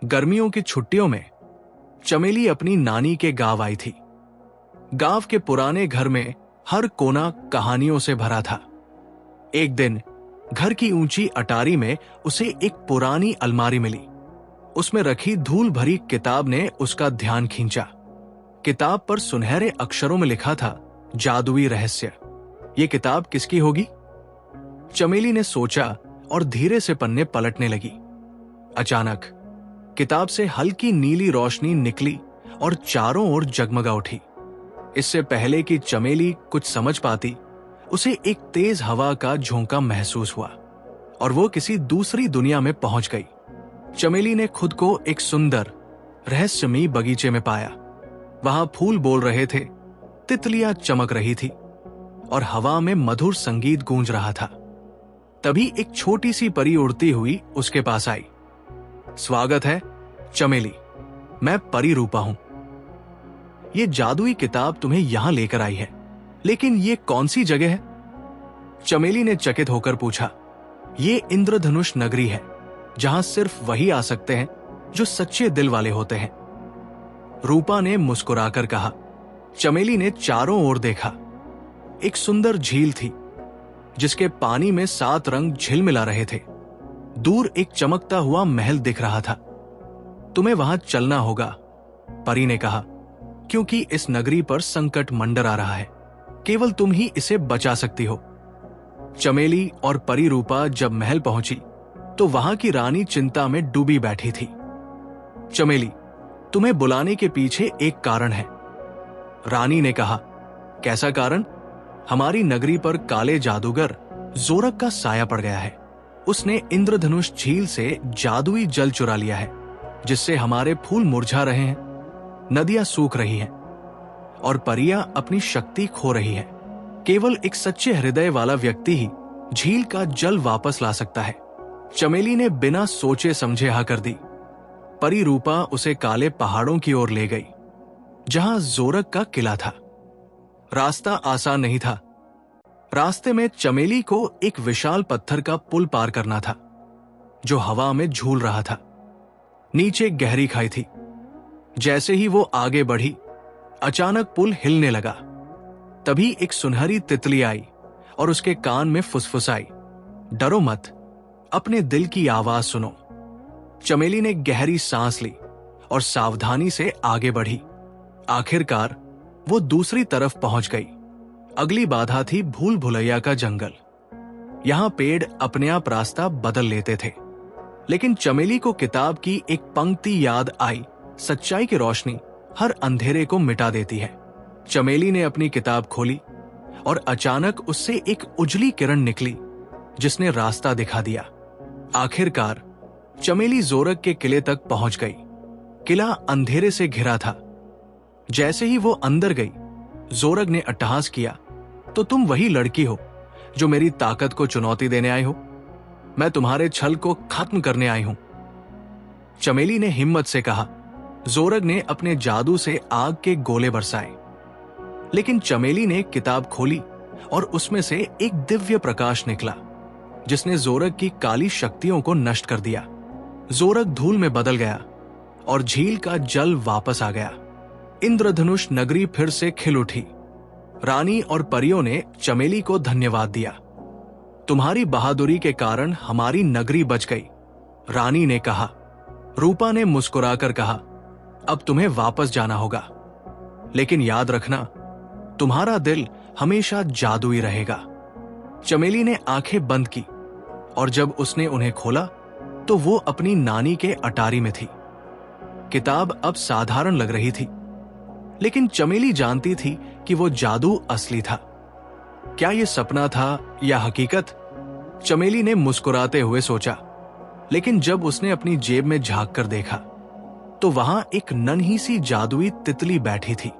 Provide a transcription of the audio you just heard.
गर्मियों की छुट्टियों में चमेली अपनी नानी के गांव आई थी। गांव के पुराने घर में हर कोना कहानियों से भरा था। एक दिन घर की ऊंची अटारी में उसे एक पुरानी अलमारी मिली। उसमें रखी धूल भरी किताब ने उसका ध्यान खींचा। किताब पर सुनहरे अक्षरों में लिखा था, जादुई रहस्य। ये किताब किसकी होगी? चमेली ने सोचा और धीरे से पन्ने पलटने लगी। अचानक किताब से हल्की नीली रोशनी निकली और चारों ओर जगमगा उठी। इससे पहले कि चमेली कुछ समझ पाती, उसे एक तेज हवा का झोंका महसूस हुआ और वो किसी दूसरी दुनिया में पहुंच गई। चमेली ने खुद को एक सुंदर रहस्यमयी बगीचे में पाया। वहां फूल बोल रहे थे, तितलियां चमक रही थी और हवा में मधुर संगीत गूंज रहा था। तभी एक छोटी सी परी उड़ती हुई उसके पास आई। स्वागत है चमेली, मैं परी रूपा हूं। ये जादुई किताब तुम्हें यहां लेकर आई है, लेकिन ये कौन सी जगह है? चमेली ने चकित होकर पूछा। ये इंद्रधनुष नगरी है, जहां सिर्फ वही आ सकते हैं जो सच्चे दिल वाले होते हैं। रूपा ने मुस्कुराकर कहा। चमेली ने चारों ओर देखा। एक सुंदर झील थी, जिसके पानी में 7 रंग झिलमिला रहे थे। दूर एक चमकता हुआ महल दिख रहा था। तुम्हें वहां चलना होगा, परी ने कहा, क्योंकि इस नगरी पर संकट मंडरा रहा है। केवल तुम ही इसे बचा सकती हो। चमेली और परी रूपा जब महल पहुंची तो वहां की रानी चिंता में डूबी बैठी थी। चमेली, तुम्हें बुलाने के पीछे एक कारण है, रानी ने कहा। कैसा कारण? हमारी नगरी पर काले जादूगर जोरक का साया पड़ गया है। उसने इंद्रधनुष झील से जादुई जल चुरा लिया है, जिससे हमारे फूल मुरझा रहे हैं, नदियां सूख रही हैं और परियां अपनी शक्ति खो रही हैं। केवल एक सच्चे हृदय वाला व्यक्ति ही झील का जल वापस ला सकता है। चमेली ने बिना सोचे समझे हाँ कर दी। परी रूपा उसे काले पहाड़ों की ओर ले गई, जहां जोरक का किला था। रास्ता आसान नहीं था। रास्ते में चमेली को एक विशाल पत्थर का पुल पार करना था, जो हवा में झूल रहा था। नीचे गहरी खाई थी। जैसे ही वो आगे बढ़ी, अचानक पुल हिलने लगा। तभी एक सुनहरी तितली आई और उसके कान में फुसफुसाई, डरो मत, अपने दिल की आवाज सुनो। चमेली ने गहरी सांस ली और सावधानी से आगे बढ़ी। आखिरकार वो दूसरी तरफ पहुंच गई। अगली बाधा थी भूल भुलैया का जंगल। यहां पेड़ अपने आप रास्ता बदल लेते थे, लेकिन चमेली को किताब की एक पंक्ति याद आई, सच्चाई की रोशनी हर अंधेरे को मिटा देती है। चमेली ने अपनी किताब खोली और अचानक उससे एक उजली किरण निकली, जिसने रास्ता दिखा दिया। आखिरकार चमेली जोरक के किले तक पहुंच गई। किला अंधेरे से घिरा था। जैसे ही वो अंदर गई, जोरक ने अट्टहास किया, तो तुम वही लड़की हो जो मेरी ताकत को चुनौती देने आई हो? मैं तुम्हारे छल को खत्म करने आई हूं। चमेली ने हिम्मत से कहा। जोरक ने अपने जादू से आग के गोले बरसाए, लेकिन चमेली ने किताब खोली और उसमें से एक दिव्य प्रकाश निकला, जिसने जोरक की काली शक्तियों को नष्ट कर दिया। जोरक धूल में बदल गया और झील का जल वापस आ गया। इंद्रधनुष नगरी फिर से खिल उठी। रानी और परियों ने चमेली को धन्यवाद दिया। तुम्हारी बहादुरी के कारण हमारी नगरी बच गई, रानी ने कहा। रूपा ने मुस्कुराकर कहा, अब तुम्हें वापस जाना होगा, लेकिन याद रखना, तुम्हारा दिल हमेशा जादुई रहेगा। चमेली ने आंखें बंद की और जब उसने उन्हें खोला तो वो अपनी नानी के अटारी में थी। किताब अब साधारण लग रही थी, लेकिन चमेली जानती थी कि वो जादू असली था। क्या ये सपना था या हकीकत? चमेली ने मुस्कुराते हुए सोचा, लेकिन जब उसने अपनी जेब में झांक कर देखा तो वहां एक नन्ही सी जादुई तितली बैठी थी।